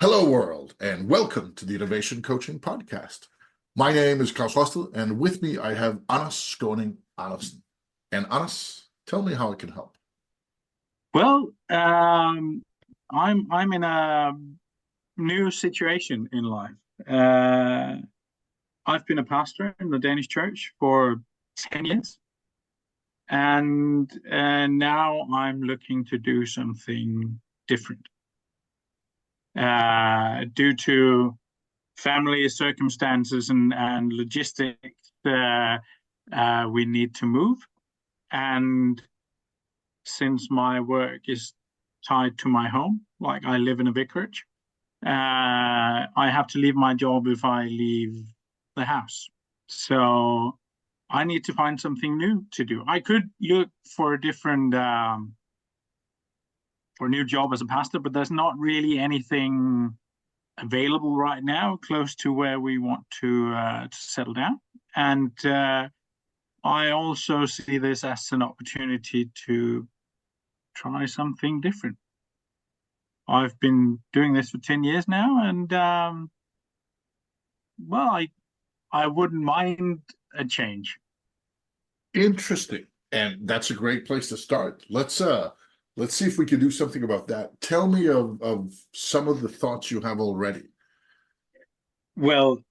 Hello, world, and welcome to the Innovation Coaching Podcast. My name is Klaus Hostel, and with me I have Anders Skaani Andersen. And Anders, tell me how I can help. Well, I'm in a new situation in life. I've been a pastor in the Danish church for 10 years, and now I'm looking to do something different. Due to family circumstances and logistics, we need to move. And since my work is tied to my home, like I live in a vicarage, I have to leave my job if I leave the house. So I need to find something new to do. I could look for a different for a new job as a pastor, but there's not really anything available right now close to where we want to settle down. And I also see this as an opportunity to try something different. I've been doing this for 10 years now, and well, I wouldn't mind a change. Interesting. And that's a great place to start. Let's see if we can do something about that. Tell me of some of the thoughts you have already. Well,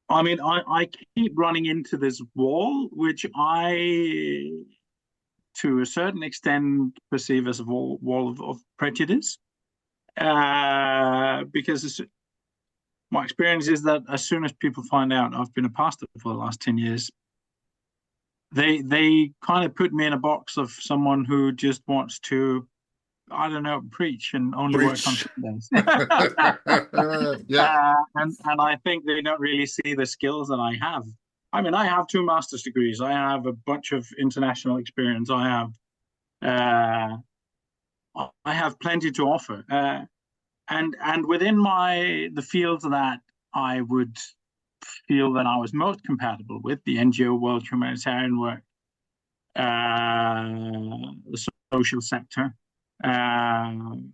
I mean, I keep running into this wall, which I, to a certain extent, perceive as a wall of prejudice. Because my experience is that as soon as people find out I've been a pastor for the last 10 years, they kind of put me in a box of someone who just wants to, I don't know, preach and only work on Preach. Sundays. Yeah. And I think they don't really see the skills that I have. I mean, I have 2 master's degrees. I have a bunch of international experience. I have plenty to offer. And within the fields that I would feel that I was most compatible with, the NGO world, humanitarian work, the social sector, I've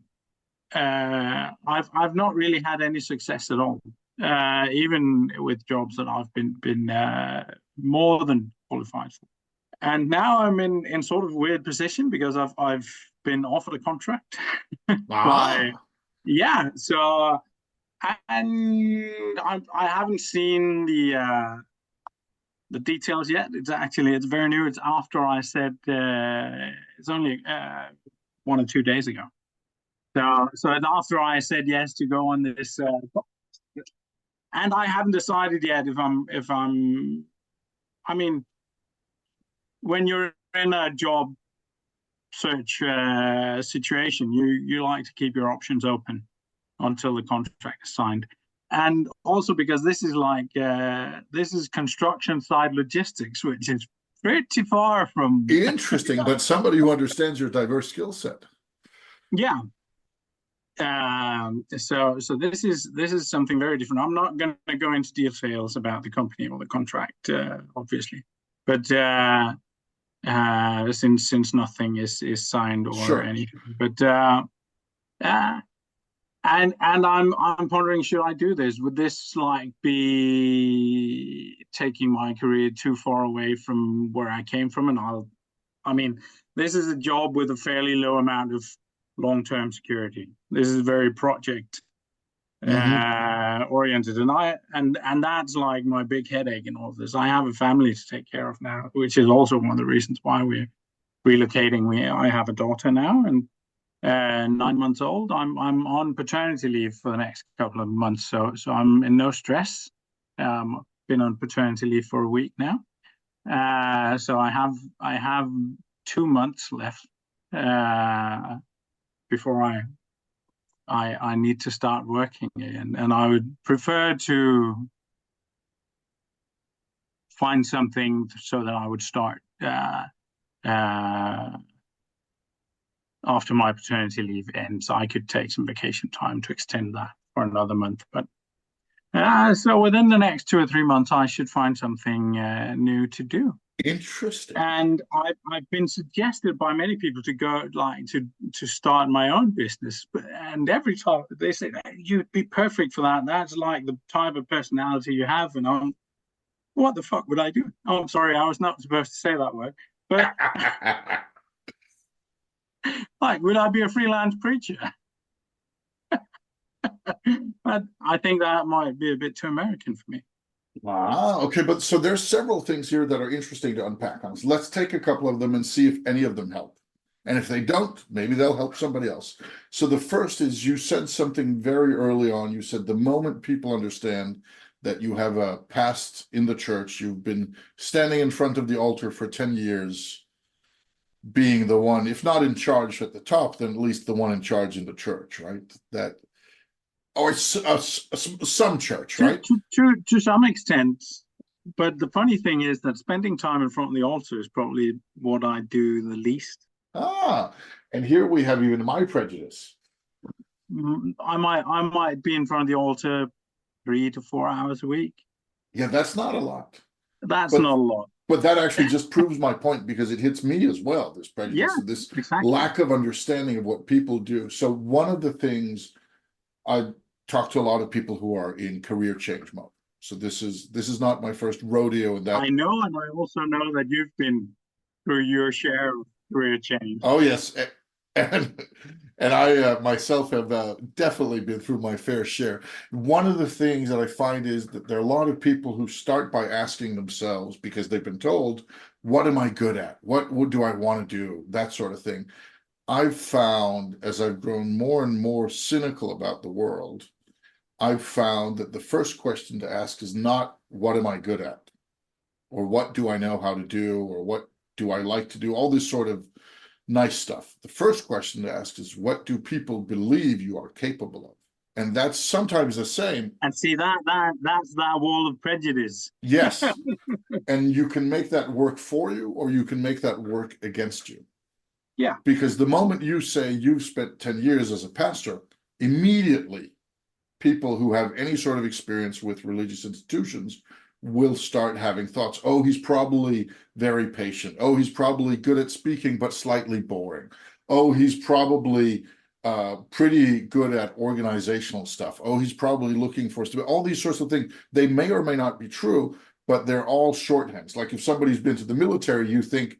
not really had any success at all, even with jobs that I've been more than qualified for. And now I'm in sort of a weird position because I've been offered a contract by Ah, yeah. So and I haven't seen the details yet. It's very new. It's after I said it's only 1 or 2 days ago. So it's after I said yes to go on this, and I haven't decided yet if I'm. I mean, when you're in a job search situation, you like to keep your options open until the contract is signed. And also because this is construction side logistics, which is pretty far from interesting, but somebody who understands your diverse skill set. yeah. So this is something very different. I'm not going to go into details about the company or the contract, obviously, but since nothing is signed or Sure. anything. But and I'm pondering, should I do this? Would this like be taking my career too far away from where I came from? And I mean, this is a job with a fairly low amount of long-term security. This is very project Hmm. oriented, and that's like my big headache in all of this. I have a family to take care of now, which is also one of the reasons why we're relocating. I have a daughter now, and 9 months old. I'm on paternity leave for the next couple of months, so I'm in no stress. Been on paternity leave for a week now, so I have 2 months left before I need to start working again, and I would prefer to find something so that I would start uh, after my paternity leave ends. I could take some vacation time to extend that for another month. But so within the next 2 or 3 months, I should find something new to do. Interesting. And I've been suggested by many people to go like to start my own business, and every time they say you'd be perfect for that. That's like the type of personality you have, and I'm what the fuck would I do? Oh, I'm sorry, I was not supposed to say that word, but like, would I be a freelance preacher? But I think that might be a bit too American for me. Ah, okay, but so there's several things here that are interesting to unpack on. So let's take a couple of them and see if any of them help. And if they don't, maybe they'll help somebody else. So the first is you said something very early on. You said the moment people understand that you have a past in the church, you've been standing in front of the altar for 10 years, being the one, if not in charge at the top, then at least the one in charge in the church, right? That, or some church, right? To some extent. But the funny thing is that spending time in front of the altar is probably what I do the least. Ah, and here we have even my prejudice. I might be in front of the altar 3 to 4 hours a week. Yeah, that's not a lot. That's But not a lot. but that actually just proves my point because it hits me as well, this prejudice Yeah, and this exactly. lack of understanding of what people do. So one of the things I talk to a lot of people who are in career change mode. So this is not my first rodeo in that. I know, and I also know that you've been through your share of career change. Oh yes, and I myself have definitely been through my fair share. One of the things that I find is that there are a lot of people who start by asking themselves, because they've been told, what am I good at? What do I want to do? That sort of thing. I've found, as I've grown more and more cynical about the world, I've found that the first question to ask is not what am I good at, or what do I know how to do, or what do I like to do, all this sort of nice stuff. The first question to ask is what do people believe you are capable of? And that's sometimes the same. And see that's that wall of prejudice. Yes. And you can make that work for you, or you can make that work against you. Yeah. Because the moment you say you've spent 10 years as a pastor, immediately people who have any sort of experience with religious institutions will start having thoughts. Oh, he's probably very patient. Oh, he's probably good at speaking, but slightly boring. Oh, he's probably pretty good at organizational stuff. Oh, he's probably looking for all these sorts of things. They may or may not be true, but they're all shorthands. Like if somebody's been to the military, you think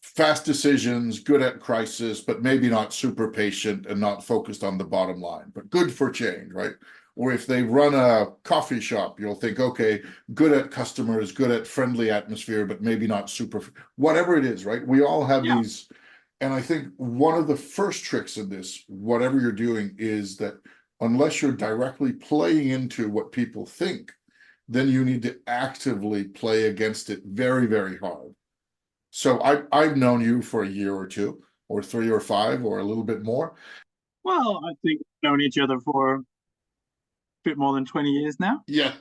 fast decisions, good at crisis, but maybe not super patient and not focused on the bottom line, but good for change, right? Or if they run a coffee shop, you'll think, okay, good at customers, good at friendly atmosphere, but maybe not super, whatever it is, right? We all have these. And I think one of the first tricks in this, whatever you're doing, is that unless you're directly playing into what people think, then you need to actively play against it very, very hard. So I've known you for a year or two, or 3 or 5, or a little bit more. Well, I think we've known each other for a bit more than 20 years now. Yeah.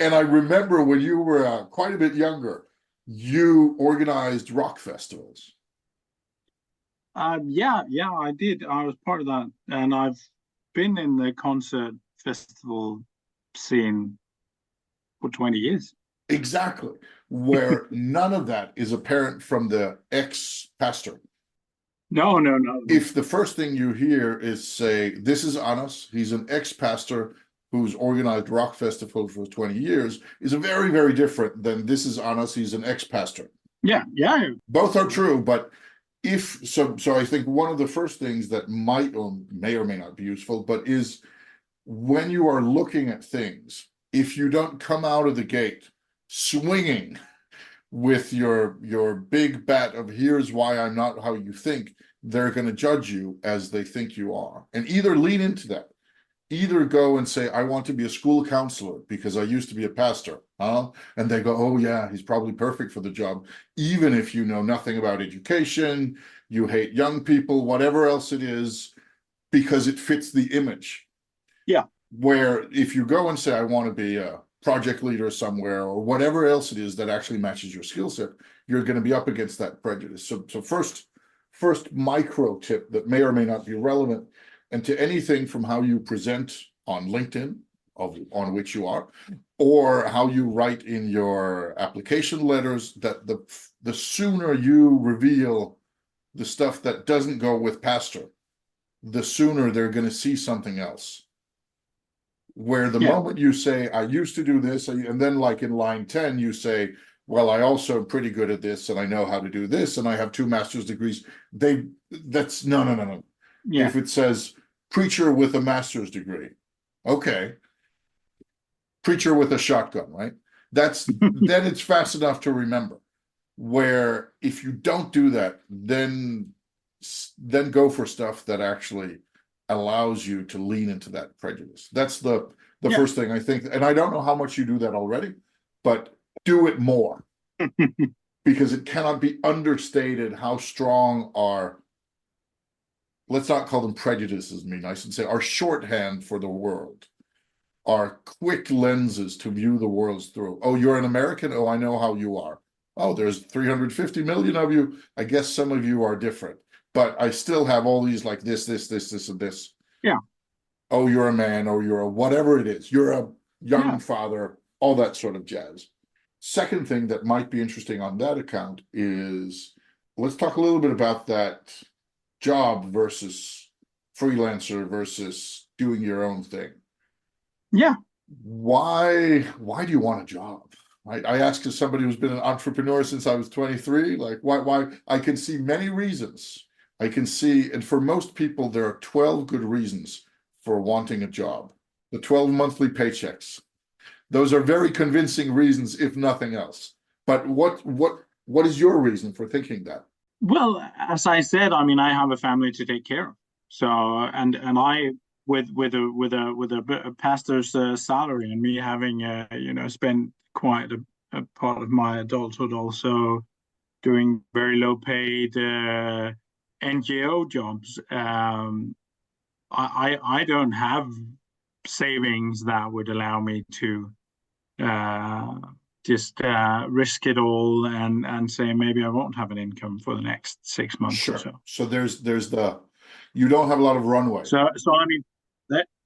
And I remember when you were quite a bit younger, you organized rock festivals. Yeah, I did. I was part of that, and I've been in the concert festival scene for 20 years. Exactly. Where none of that is apparent from the ex-pastor. No. If the first thing you hear is say, this is Anders, he's an ex-pastor who's organized rock festivals for 20 years, is a very, very different than this is Anders, he's an ex-pastor. Yeah. Both are true, but if so I think one of the first things that might or may not be useful, but is when you are looking at things, if you don't come out of the gate swinging with your big bat of here's why I'm not how you think, they're going to judge you as they think you are. And either lean into that, either go and say, I want to be a school counselor because I used to be a pastor. And they go, oh yeah, he's probably perfect for the job. Even if you know nothing about education, you hate young people, whatever else it is, because it fits the image. Yeah. Where if you go and say, I want to be a project leader somewhere or whatever else it is that actually matches your skill set, you're going to be up against that prejudice. So first micro tip that may or may not be relevant, and to anything from how you present on LinkedIn on which you are, or how you write in your application letters, that the sooner you reveal the stuff that doesn't go with pastor, the sooner they're going to see something else. Where the moment you say, I used to do this, and then like in line 10, you say, well, I also am pretty good at this, and I know how to do this, and I have 2 master's degrees. That's no. Yeah. If it says preacher with a master's degree, okay. Preacher with a shotgun, right? Then it's fast enough to remember. Where if you don't do that, then go for stuff that actually allows you to lean into that prejudice. That's the first thing I think. And I don't know how much you do that already, but do it more. Because it cannot be understated how strong our, let's not call them prejudices, be nice and say, our shorthand for the world, our quick lenses to view the world through. Oh, you're an American? Oh, I know how you are. Oh, there's 350 million of you. I guess some of you are different, but I still have all these like this, and this. Yeah. Oh, you're a man, or you're a whatever it is. You're a young father, all that sort of jazz. Second thing that might be interesting on that account is, let's talk a little bit about that job versus freelancer versus doing your own thing. Yeah. Why do you want a job? I ask as somebody who's been an entrepreneur since I was 23, like why? I can see many reasons. I can see, and for most people, there are 12 good reasons for wanting a job. The 12 monthly paychecks. Those are very convincing reasons, if nothing else. But what is your reason for thinking that? Well, as I said, I mean, I have a family to take care of. So, and I, with a pastor's salary, and me having spent quite a part of my adulthood also doing very low paid NGO jobs, I don't have savings that would allow me to just risk it all and say maybe I won't have an income for the next 6 months or so. So there's you don't have a lot of runway. So I mean,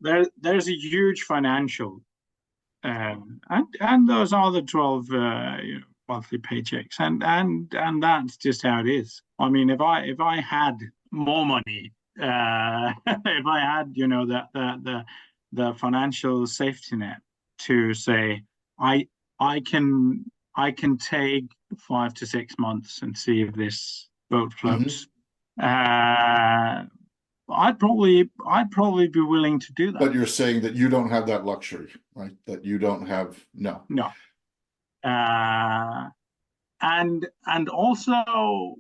there's a huge financial, and those are the 12 monthly paychecks, and that's just how it is. I mean, if I had more money, if I had the financial safety net to say I can take 5 to 6 months and see if this boat floats. I'd probably be willing to do that. But you're saying that you don't have that luxury, right? That you don't have no. And also,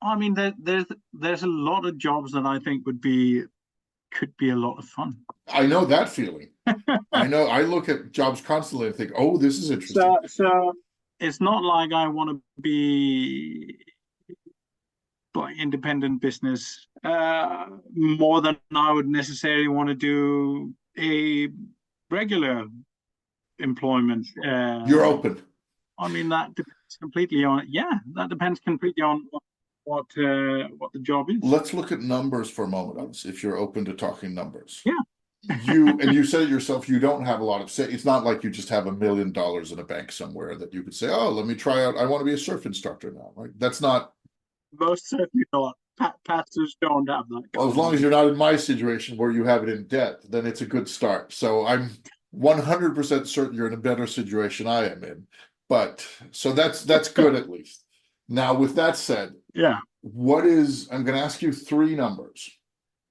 I mean, there's a lot of jobs that I think could be a lot of fun. I know that feeling. I know. I look at jobs constantly and think, "Oh, this is interesting." So it's not like I want to be independent business more than I would necessarily want to do a regular employment. You're open. I mean, that depends completely on what the job is. Let's look at numbers for a moment, if you're open to talking numbers. Yeah. You said it yourself, you don't have a lot of say. It's not like you just have $1 million in a bank somewhere that you could say, oh, let me try out. I want to be a surf instructor now, right? That's not. Most certainly not. Pastors don't have that. Well, as long as you're not in my situation where you have it in debt, then it's a good start. So I'm 100% certain you're in a better situation I am in. But so that's good at least. Now, with that said, yeah, I'm going to ask you 3 numbers.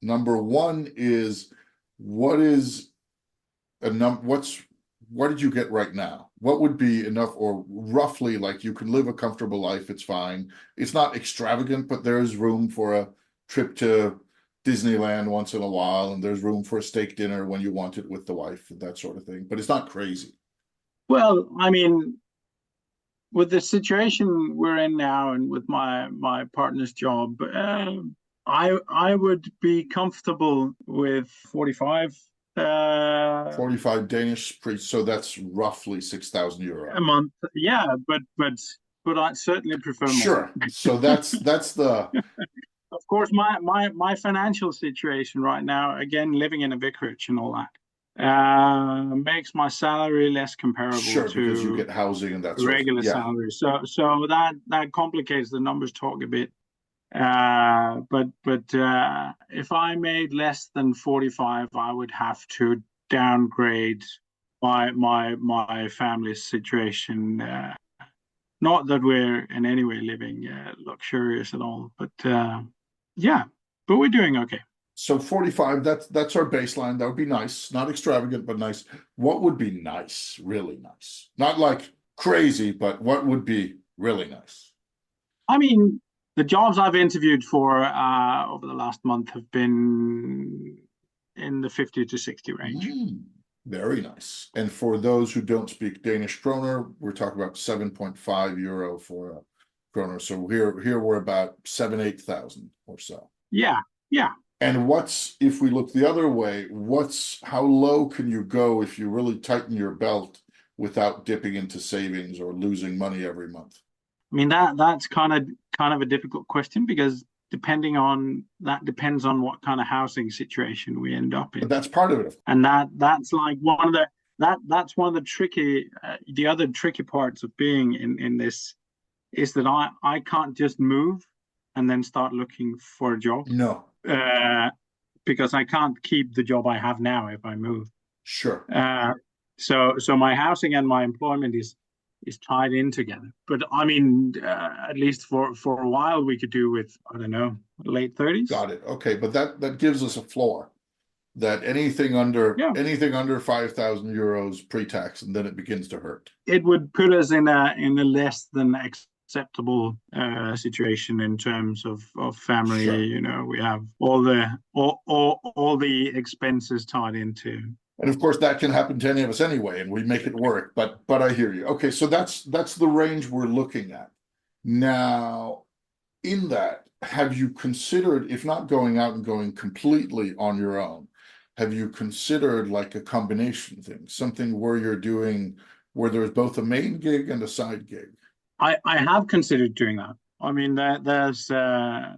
Number 1 is, what did you get right now? What would be enough, or roughly, like you can live a comfortable life, it's fine. It's not extravagant, but there's room for a trip to Disneyland once in a while, and there's room for a steak dinner when you want it with the wife, and that sort of thing. But it's not crazy. Well, I mean, with the situation we're in now, and with my partner's job, I would be comfortable with 45. 45 Danish, so that's roughly 6,000 euro a month. Yeah, but I certainly prefer more. Sure. So that's the. Of course, my financial situation right now, again, living in a vicarage and all that, makes my salary less comparable Sure, because you to get housing and that sort of thing. regular Yeah. salary. So that complicates the numbers talk a bit. But if I made less than 45, I would have to downgrade my family's situation. Not that we're in any way living luxurious at all, but yeah, but we're doing okay. So 45, that's our baseline. That would be nice. Not extravagant, but nice. What would be nice? Really nice. Not like crazy, but what would be really nice? I mean, the jobs I've interviewed for over the last month have been in the 50 to 60 range. Very nice. And for those who don't speak Danish kroner, we're talking about 7.5 euro for a kroner. So here we're about 7,000-8,000 or so. Yeah, yeah. And if we look the other way, how low can you go if you really tighten your belt without dipping into savings or losing money every month? I mean, that's kind of a difficult question, because depends on what kind of housing situation we end up in. But that's part of it. And that's like that's one of the other tricky parts of being in this, is that I can't just move and then start looking for a job. No. Because I can't keep the job I have now if I move. Sure. So my housing and my employment is tied in together. But I mean, at least for a while, we could do with, I don't know, late 30s. Got it. Okay, but that gives us a floor, that anything under 5,000 euros pre-tax, and then it begins to hurt. It would put us in a less than acceptable situation in terms of family. Sure. You know, we have all the expenses tied into. And of course, that can happen to any of us anyway, and we make it work. But I hear you. Okay, so that's the range we're looking at. Now, in that, have you considered, if not going out and going completely on your own, have you considered like a combination thing, something where there's both a main gig and a side gig? I have considered doing that. I mean, that's a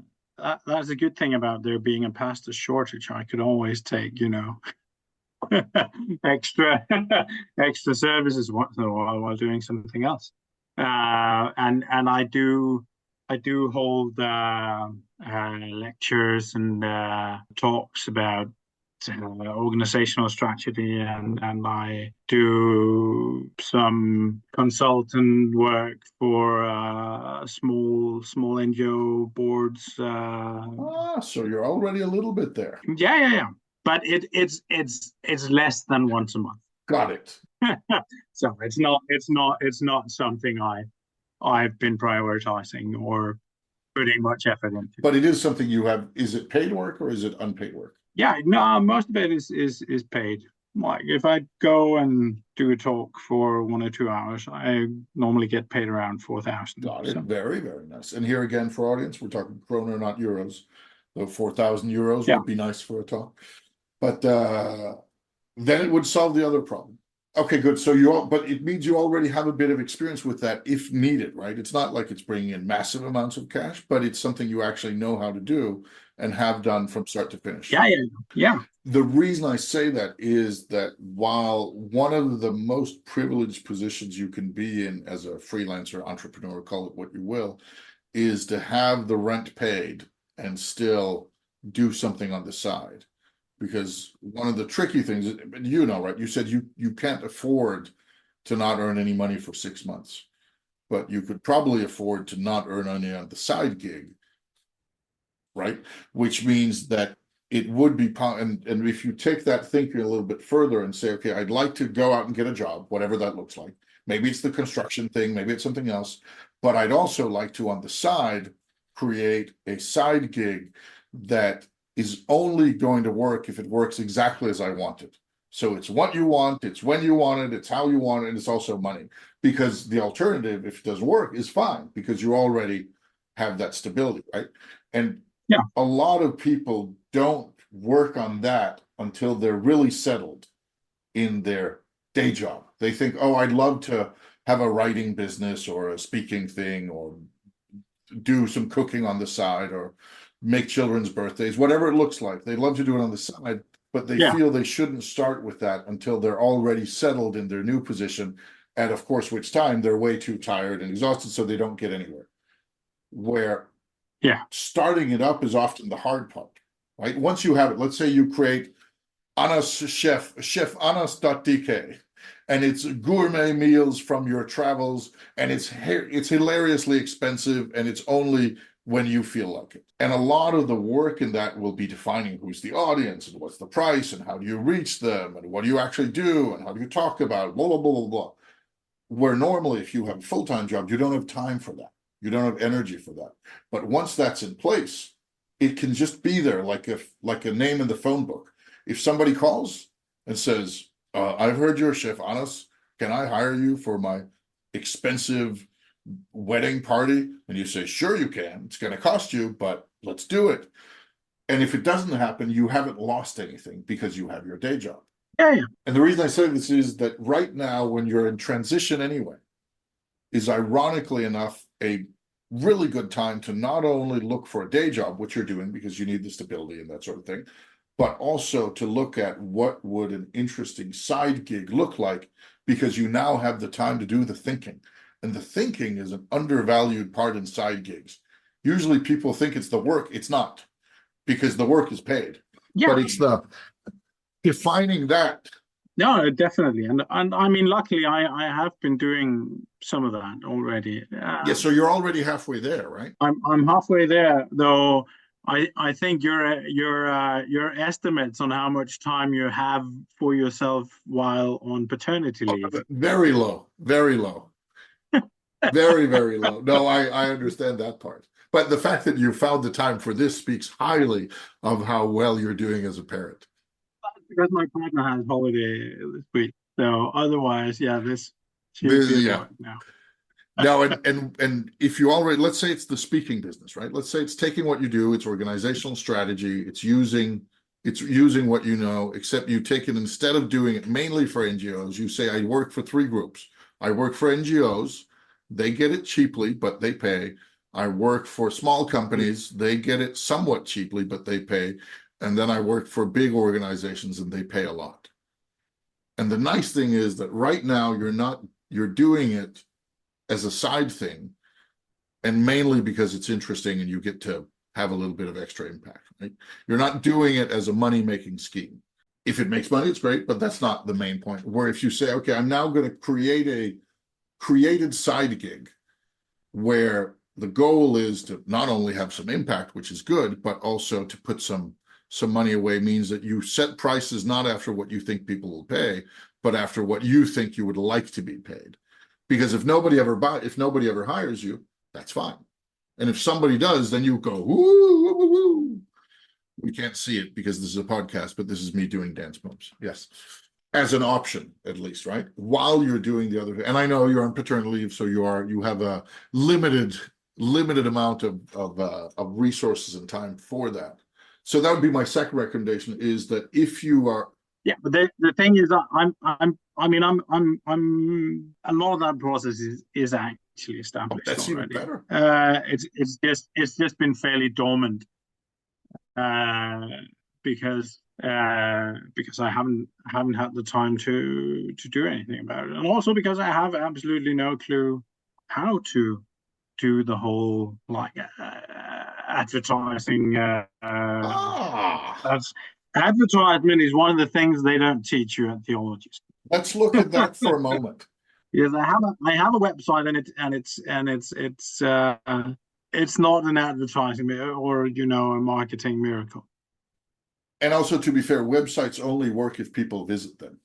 good thing about there being a pastor shortage. I could always take, extra services once in a while doing something else. And I do hold lectures and talks about organizational strategy, and I do some consultant work for small NGO boards. So you're already a little bit there. Yeah. But it's less than once a month. Got it. So it's not something I've been prioritizing or putting much effort into. But it is something you have. Is it paid work or is it unpaid work? Yeah, no, most of it is paid. Like if I go and do a talk for 1 or 2 hours, I normally get paid around 4,000. Got it. So. Very, very nice. And here again, for audience, we're talking kroner, not euros. Though 4,000 euros would be nice for a talk. But then it would solve the other problem. Okay, good. So but it means you already have a bit of experience with that if needed, right? It's not like it's bringing in massive amounts of cash, but it's something you actually know how to do and have done from start to finish. Yeah. The reason I say that is that while one of the most privileged positions you can be in as a freelancer, entrepreneur, call it what you will, is to have the rent paid and still do something on the side. Because one of the tricky things, right? You said you can't afford to not earn any money for 6 months, but you could probably afford to not earn any on the side gig, right? Which means that it would be, and if you take that thinking a little bit further and say, okay, I'd like to go out and get a job, whatever that looks like. Maybe it's the construction thing, maybe it's something else, but I'd also like to, on the side, create a side gig that is only going to work if it works exactly as I want it. So it's what you want, it's when you want it, it's how you want it, and it's also money. Because the alternative, if it doesn't work, is fine, because you already have that stability, right? And a lot of people don't work on that until they're really settled in their day job. They think, oh, I'd love to have a writing business or a speaking thing, or do some cooking on the side, or make children's birthdays, whatever it looks like. They'd love to do it on the side, but they Yeah. feel they shouldn't start with that until they're already settled in their new position. And of course, which time they're way too tired and exhausted, so they don't get anywhere. Where Yeah. starting it up is often the hard part, right? Once you have it, let's say you create Anna's Chef Anna's.dk, and it's gourmet meals from your travels, and it's hilariously expensive, and it's only when you feel like it. And a lot of the work in that will be defining who's the audience and what's the price and how do you reach them and what do you actually do and how do you talk about it, blah, blah, blah, blah, blah. Where normally, if you have a full-time job, you don't have time for that. You don't have energy for that. But once that's in place, it can just be there like a name in the phone book. If somebody calls and says, I've heard you're Chef Anders, can I hire you for my expensive wedding party? And you say, sure you can. It's going to cost you, but let's do it. And if it doesn't happen, you haven't lost anything because you have your day job. Yeah. And the reason I say this is that right now, when you're in transition anyway, is ironically enough a really good time to not only look for a day job, which you're doing because you need the stability and that sort of thing, but also to look at what would an interesting side gig look like, because you now have the time to do the thinking. And the thinking is an undervalued part in side gigs. Usually people think it's the work. It's not, because the work is paid. Yeah. But it's the defining that. No, definitely. And I mean, luckily, I have been doing some of that already. Yeah, so you're already halfway there, right? I'm halfway there, though. I think your estimates on how much time you have for yourself while on paternity leave. Very low, very low. Very, very low. No, I understand that part. But the fact that you found the time for this speaks highly of how well you're doing as a parent. Because my partner has holiday this week, so otherwise, yeah, she would be at Yeah. work now. Now, and if you already, let's say it's the speaking business, right? Let's say it's taking what you do, it's organizational strategy, it's using what you know, except you take it, instead of doing it mainly for NGOs, you say, I work for 3 groups. I work for NGOs, they get it cheaply, but they pay. I work for small companies, they get it somewhat cheaply, but they pay. And then I work for big organizations and they pay a lot. And the nice thing is that right now you're doing it as a side thing, and mainly because it's interesting and you get to have a little bit of extra impact, right? You're not doing it as a money-making scheme. If it makes money, it's great, but that's not the main point. Where if you say, okay, I'm now going to create a created side gig where the goal is to not only have some impact, which is good, but also to put some money away, means that you set prices not after what you think people will pay, but after what you think you would like to be paid. Because if nobody ever hires you, that's fine. And if somebody does, then you go, woo, woo, woo, woo. We can't see it because this is a podcast, but this is me doing dance moves. Yes. As an option, at least, right? While you're doing the other, and I know you're on paternity leave, so you have a limited amount of resources and time for that. So that would be my second recommendation, is that if you are. Yeah, but the thing is, I'm a lot of that process is actually established That's already. Even better. It's just been fairly dormant, because I haven't had the time to do anything about it, and also because I have absolutely no clue how to do the whole advertising. That's Advertisement is one of the things they don't teach you at theology school. Let's look at that for a moment. Yes, I have a website, it's not an advertising or a marketing miracle. And also, to be fair, websites only work if people visit them.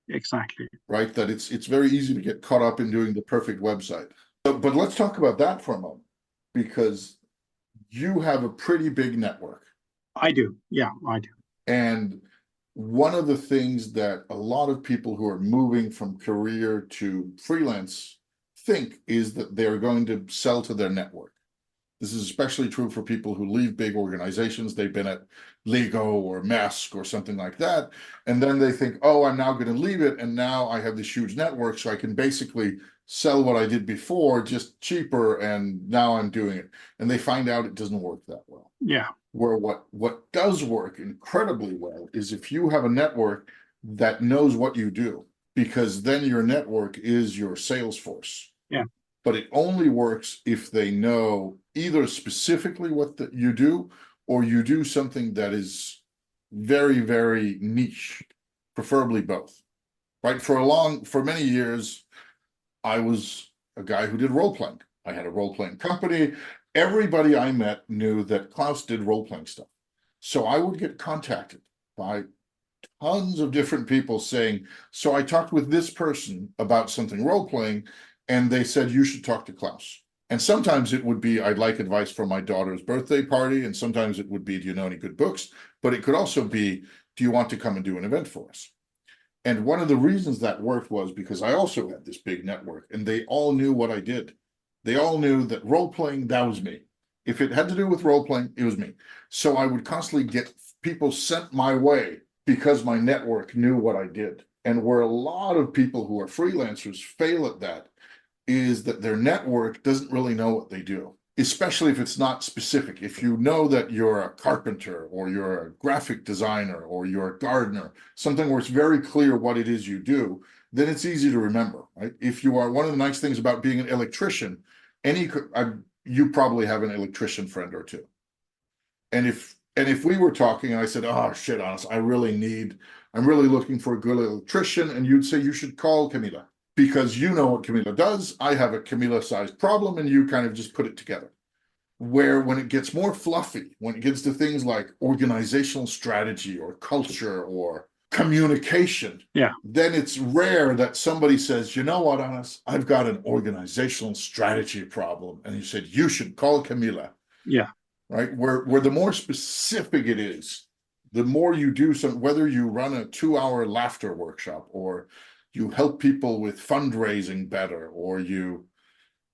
Exactly. Right? That it's very easy to get caught up in doing the perfect website. But let's talk about that for a moment, because you have a pretty big network. I do. Yeah, I do. And one of the things that a lot of people who are moving from career to freelance think is that they're going to sell to their network. This is especially true for people who leave big organizations. They've been at Lego or Mask or something like that. And then they think, oh, I'm now going to leave it. And now I have this huge network, so I can basically sell what I did before, just cheaper. And now I'm doing it. And they find out it doesn't work that well. Yeah. Where what does work incredibly well is if you have a network that knows what you do, because then your network is your sales force. Yeah. But it only works if they know either specifically what you do, or you do something that is very, very niche, preferably both. Right? For many years, I was a guy who did role playing. I had a role playing company. Everybody I met knew that Klaus did role playing stuff. So I would get contacted by tons of different people saying, so I talked with this person about something role playing, and they said, you should talk to Klaus. And sometimes it would be, I'd like advice for my daughter's birthday party. And sometimes it would be, do you know any good books? But it could also be, do you want to come and do an event for us? And one of the reasons that worked was because I also had this big network, and they all knew what I did. They all knew that role playing, that was me. If it had to do with role playing, it was me. So I would constantly get people sent my way because my network knew what I did. And where a lot of people who are freelancers fail at that is that their network doesn't really know what they do, especially if it's not specific. If you know that you're a carpenter, or you're a graphic designer, or you're a gardener, something where it's very clear what it is you do, then it's easy to remember, right? If you are, one of the nice things about being an electrician, you probably have an electrician friend or two. And if we were talking and I said, oh shit, honest, I'm really looking for a good electrician, and you'd say you should call Camila, because you know what Camila does. I have a Camila-sized problem, and you kind of just put it together. Where when it gets more fluffy, when it gets to things like organizational strategy or culture or communication, Yeah. then it's rare that somebody says, you know what, Anas, I've got an organizational strategy problem. And you said, you should call Camila. Yeah. Right? Where the more specific it is, the more you do whether you run a 2-hour laughter workshop, or you help people with fundraising better, or you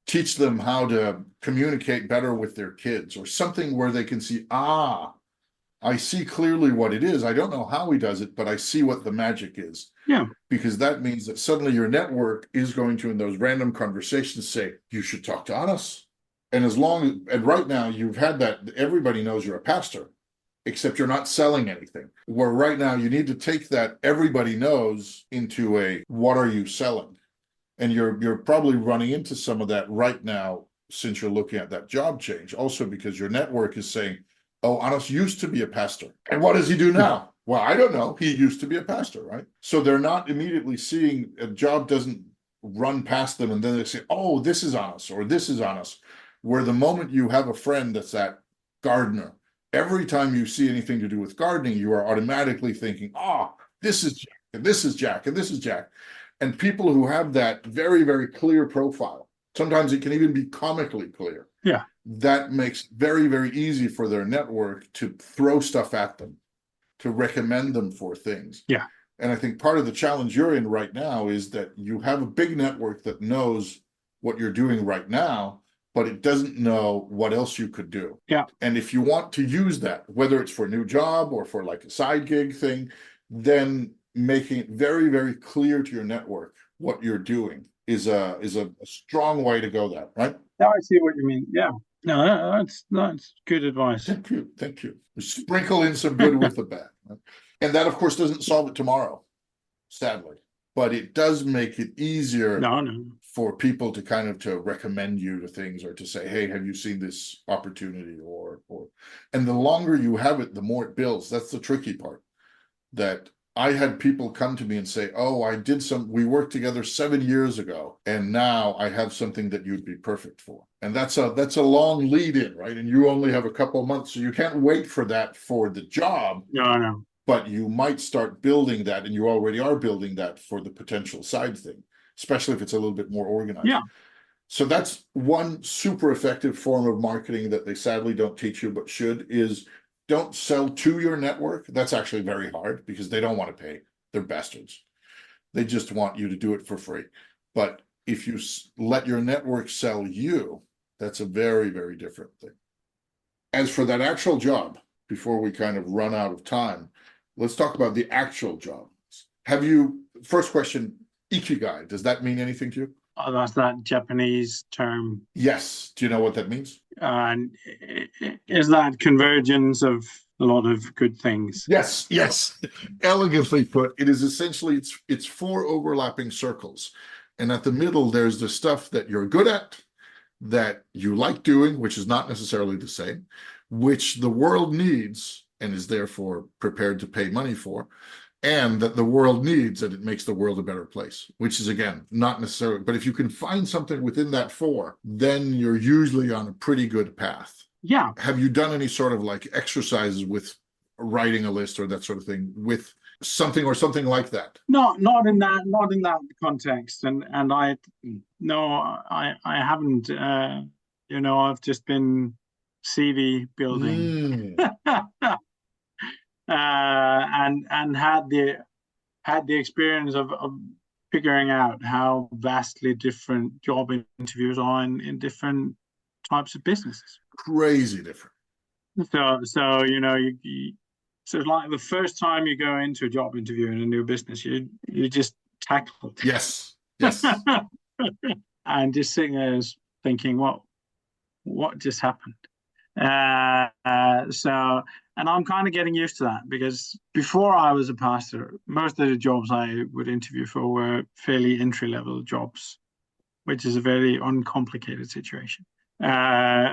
teach them how to communicate better with their kids, or something where they can see, I see clearly what it is. I don't know how he does it, but I see what the magic is. Yeah. Because that means that suddenly your network is going to, in those random conversations, say, you should talk to Anas. And right now you've had that, everybody knows you're a pastor, except you're not selling anything. Where right now you need to take that everybody knows into a, what are you selling? And you're probably running into some of that right now, since you're looking at that job change. Also because your network is saying, oh, Anas used to be a pastor. And what does he do now? Well, I don't know. He used to be a pastor, right? So they're not immediately seeing, a job doesn't run past them and then they say, oh, this is Anas, or this is Anas. Where the moment you have a friend that's that gardener, every time you see anything to do with gardening, you are automatically thinking, this is Jack, and this is Jack, and this is Jack. And people who have that very, very clear profile, sometimes it can even be comically clear. Yeah. That makes it very, very easy for their network to throw stuff at them, to recommend them for things. Yeah. And I think part of the challenge you're in right now is that you have a big network that knows what you're doing right now, but it doesn't know what else you could do. Yeah. And if you want to use that, whether it's for a new job or for like a side gig thing, then making it very, very clear to your network what you're doing is a strong way to go that, right? Now I see what you mean. Yeah. No, that's good advice. Thank you. Thank you. Sprinkle in some good with the bad. Right? And that, of course, doesn't solve it tomorrow, sadly. But it does make it easier for people to kind of to recommend you to things, or to say, hey, have you seen this opportunity? And the longer you have it, the more it builds. That's the tricky part. That I had people come to me and say, oh, we worked together 7 years ago, and now I have something that you'd be perfect for. And that's a long lead in, right? And you only have a couple of months, so you can't wait for that for the job. No. But you might start building that, and you already are building that for the potential side thing, especially if it's a little bit more organized. Yeah. So that's one super effective form of marketing that they sadly don't teach you, but should, is don't sell to your network. That's actually very hard because they don't want to pay. They're bastards. They just want you to do it for free. But if you let your network sell you, that's a very, very different thing. As for that actual job, before we kind of run out of time, let's talk about the actual job. First question, ikigai, does that mean anything to you? Oh, that's that Japanese term. Yes. Do you know what that means? And is that convergence of a lot of good things? Yes, yes. Elegantly put. It is essentially it's four overlapping circles. And at the middle, there's the stuff that you're good at, that you like doing, which is not necessarily the same, which the world needs and is therefore prepared to pay money for, and that the world needs and it makes the world a better place, which is again not necessarily, but if you can find something within that four, then you're usually on a pretty good path. Yeah. Have you done any sort of like exercises with writing a list or that sort of thing with something or something like that? Not in that context. And I no, I haven't. I've just been CV building. And had the experience of figuring out how vastly different job interviews are in different types of businesses. Crazy different. So so it's like the first time you go into a job interview in a new business, you just tackle it. Yes, yes. And just sitting there thinking, what just happened? And I'm kind of getting used to that, because before I was a pastor, most of the jobs I would interview for were fairly entry-level jobs, which is a very uncomplicated situation,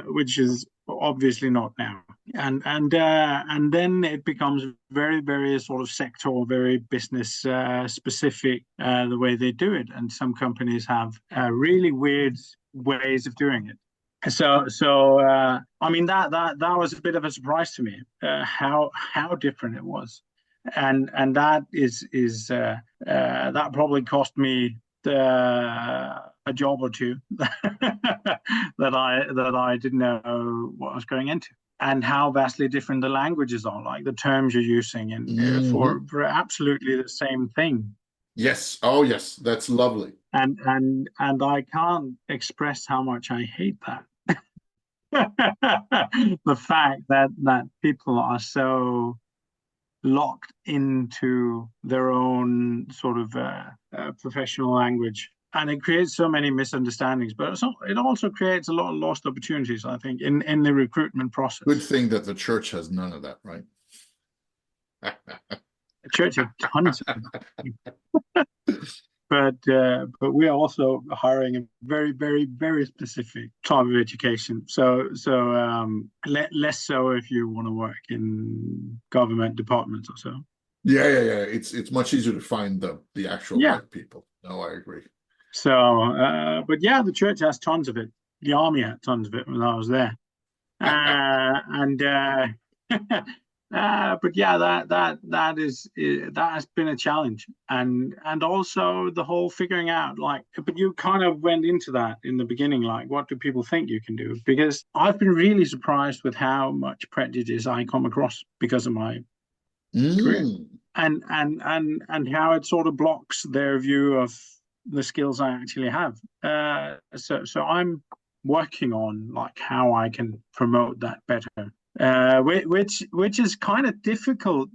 which is obviously not now. And then it becomes very, very sort of sector, very business specific, the way they do it. And some companies have really weird ways of doing it. So I mean that was a bit of a surprise to me, how different it was, and that is that probably cost me a job or two that I didn't know what I was going into, and how vastly different the languages are, like the terms you're using, and for absolutely the same thing. Yes. Oh, yes. That's lovely. And I can't express how much I hate that. The fact that people are so locked into their own sort of professional language, and it creates so many misunderstandings, but it also creates a lot of lost opportunities, I think, in the recruitment process. Good thing that the church has none of that, right? The church have tons of it. But we are also hiring a very, very, very specific type of education. So less so if you want to work in government departments or so. Yeah. It's much easier to find the actual right people. No, I agree. So, but yeah, the church has tons of it. The army had tons of it when I was there. But yeah, that has been a challenge, and also the whole figuring out, like, but you kind of went into that in the beginning, like, what do people think you can do? Because I've been really surprised with how much prejudice I come across because of my career, and how it sort of blocks their view of the skills I actually have. So I'm working on like how I can promote that better. Which is kind of difficult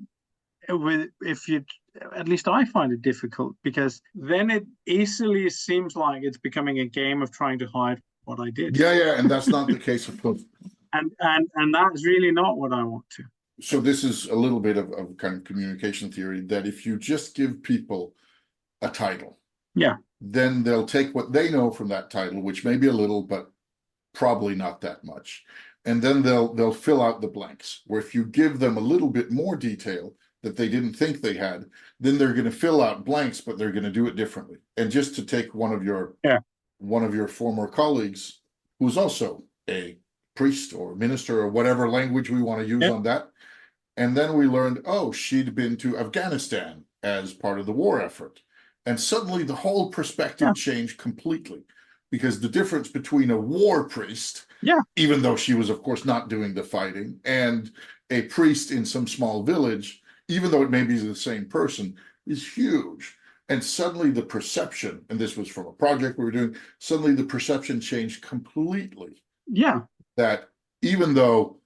with, if you, at least I find it difficult, because then it easily seems like it's becoming a game of trying to hide what I did. Yeah, and that's not the case, of course. And that's really not what I want to. So this is a little bit of kind of communication theory, that if you just give people a title, yeah, then they'll take what they know from that title, which may be a little, but probably not that much. And then they'll fill out the blanks. Where if you give them a little bit more detail that they didn't think they had, then they're going to fill out blanks, but they're going to do it differently. And just to take one of your former colleagues, who's also a priest or minister or whatever language we want to use on that, and then we learned, oh, she'd been to Afghanistan as part of the war effort, and suddenly the whole perspective changed completely. Because the difference between a war priest, even though she was, of course, not doing the fighting, and a priest in some small village, even though it may be the same person, is huge. And suddenly the perception, and this was from a project we were doing, suddenly the perception changed completely. Yeah. That even though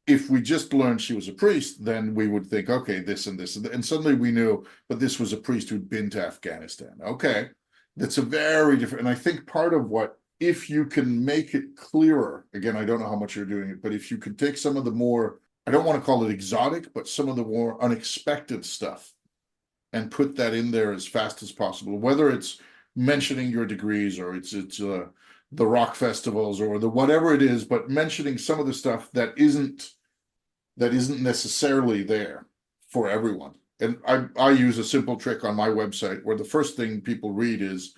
if we just learned she was a priest, then we would think, okay, this and this. And suddenly we knew, but this was a priest who'd been to Afghanistan. Okay. That's a very different, and I think part of what, if you can make it clearer, again, I don't know how much you're doing it, but if you could take some of the more, I don't want to call it exotic, but some of the more unexpected stuff and put that in there as fast as possible, whether it's mentioning your degrees or it's the rock festivals or the whatever it is, but mentioning some of the stuff that isn't necessarily there for everyone. And I use a simple trick on my website where the first thing people read is,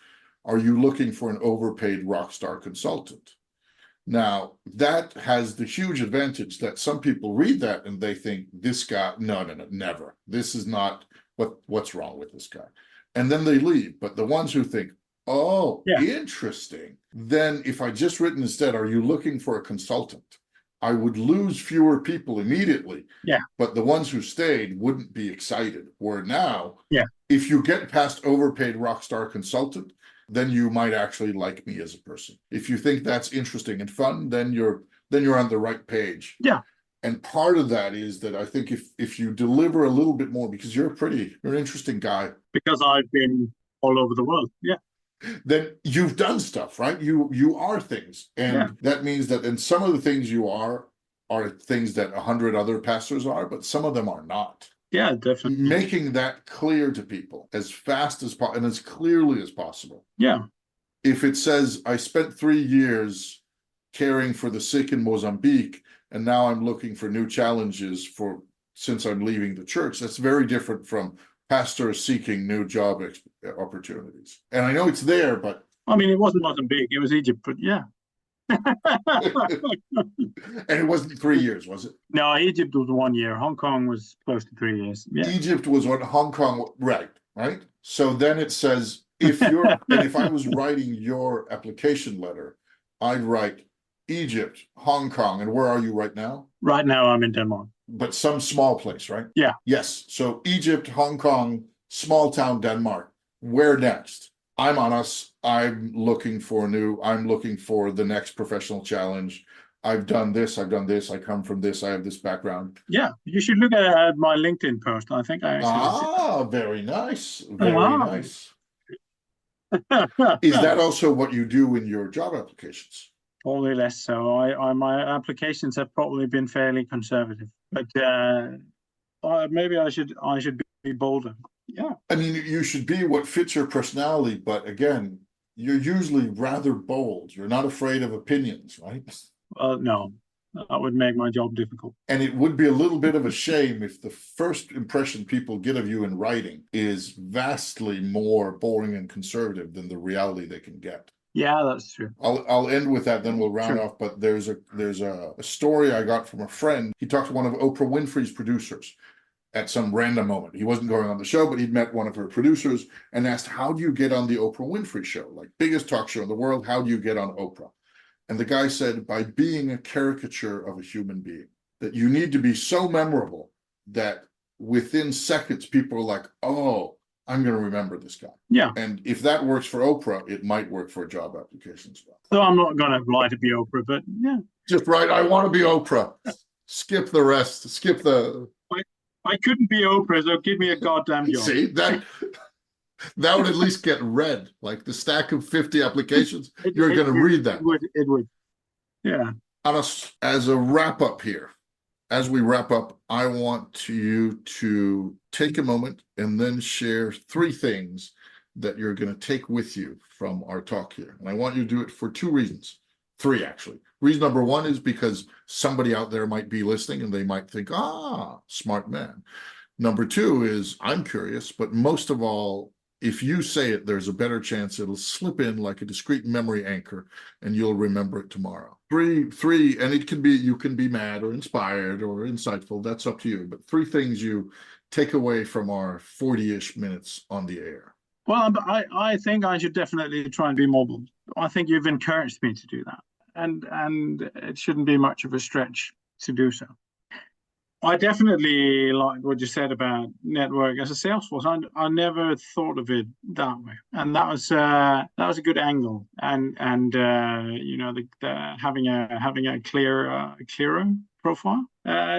are you looking for an overpaid rock star consultant? Now, that has the huge advantage that some people read that and they think, this guy, no, never. This is not what's wrong with this guy. And then they leave. But the ones who think, oh, Yeah. interesting. Then if I just written instead, are you looking for a consultant? I would lose fewer people immediately. Yeah. But the ones who stayed wouldn't be excited. Where now, Yeah. if you get past overpaid rock star consultant, then you might actually like me as a person. If you think that's interesting and fun, then you're on the right page. Yeah. And part of that is that I think if you deliver a little bit more, because you're an interesting guy. Because I've been all over the world. Yeah. Then you've done stuff, right? You are things. And that means that, and some of the things you are things that 100 other pastors are, but some of them are not. Yeah, definitely. Making that clear to people as fast as possible and as clearly as possible. Yeah. If it says, I spent 3 years caring for the sick in Mozambique, and now I'm looking for new challenges since I'm leaving the church, that's very different from pastors seeking new job opportunities. And I know it's there, but I mean, it wasn't Mozambique, it was Egypt, but yeah. And it wasn't 3 years, was it? No, Egypt was 1 year. Hong Kong was close to 3 years. Yeah. Egypt was what Hong Kong, right? So then it says, if I was writing your application letter, I'd write Egypt, Hong Kong, and where are you right now? Right now I'm in Denmark. But some small place, right? Yeah. Yes. So Egypt, Hong Kong, small town Denmark. Where next? I'm looking for the next professional challenge. I've done this, I come from this, I have this background. Yeah, you should look at my LinkedIn post. I think I actually very nice. Very nice. Is that also what you do in your job applications? Probably less so. My applications have probably been fairly conservative, but maybe I should be bolder. Yeah. I mean, you should be what fits your personality, but again, you're usually rather bold. You're not afraid of opinions, right? No, that would make my job difficult. And it would be a little bit of a shame if the first impression people get of you in writing is vastly more boring and conservative than the reality they can get. Yeah, that's true. I'll end with that, then we'll round off. But there's a story I got from a friend. He talked to one of Oprah Winfrey's producers at some random moment. He wasn't going on the show, but he'd met one of her producers and asked, how do you get on the Oprah Winfrey show? Like, biggest talk show in the world, how do you get on Oprah? And the guy said, by being a caricature of a human being, that you need to be so memorable that within seconds, people are like, oh, I'm going to remember this guy. Yeah. And if that works for Oprah, it might work for a job application as well. So I'm not going to apply to be Oprah, but yeah. Just right. I want to be Oprah. Skip the rest. Skip the... I couldn't be Oprah, so give me a goddamn job. See, that would at least get read. Like the stack of 50 applications, you're going to read that. It would. Yeah. As a wrap up here, as we wrap up, I want you to take a moment and then share 3 things that you're going to take with you from our talk here. And I want you to do it for 2 reasons. 3, actually. Reason number 1 is because somebody out there might be listening and they might think, smart man. Number 2 is I'm curious, but most of all, if you say it, there's a better chance it'll slip in like a discrete memory anchor and you'll remember it tomorrow. 3, and it can be, you can be mad or inspired or insightful. That's up to you. But 3 things you take away from our 40-ish minutes on the air. Well, I think I should definitely try and be mobile. I think you've encouraged me to do that. And it shouldn't be much of a stretch to do so. I definitely like what you said about network as a sales force. I never thought of it that way, and that was a good angle. And you know, the having a clearer profile.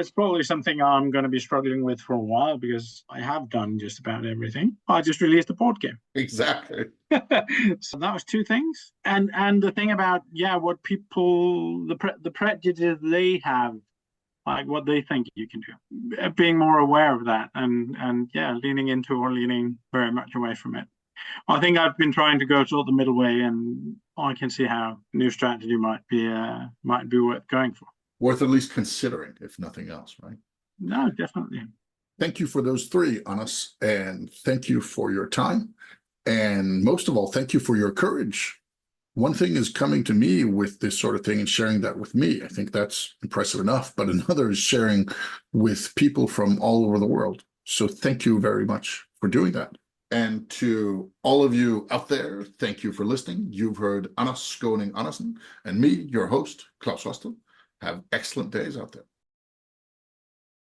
It's probably something I'm going to be struggling with for a while because I have done just about everything. I just released a board game. Exactly. So that was two things. And the thing about, what people, the prejudice they have, like what they think you can do, being more aware of that and leaning into or leaning very much away from it. I think I've been trying to go sort of the middle way, and I can see how new strategy might be worth going for. Worth at least considering, if nothing else, right? No, definitely. Thank you for those three, Anders, and thank you for your time. And most of all, thank you for your courage. One thing is coming to me with this sort of thing and sharing that with me. I think that's impressive enough, but another is sharing with people from all over the world. So thank you very much for doing that. And to all of you out there, thank you for listening. You've heard Anders Skaani Andersen and me, your host, Claus Hostel. Have excellent days out there.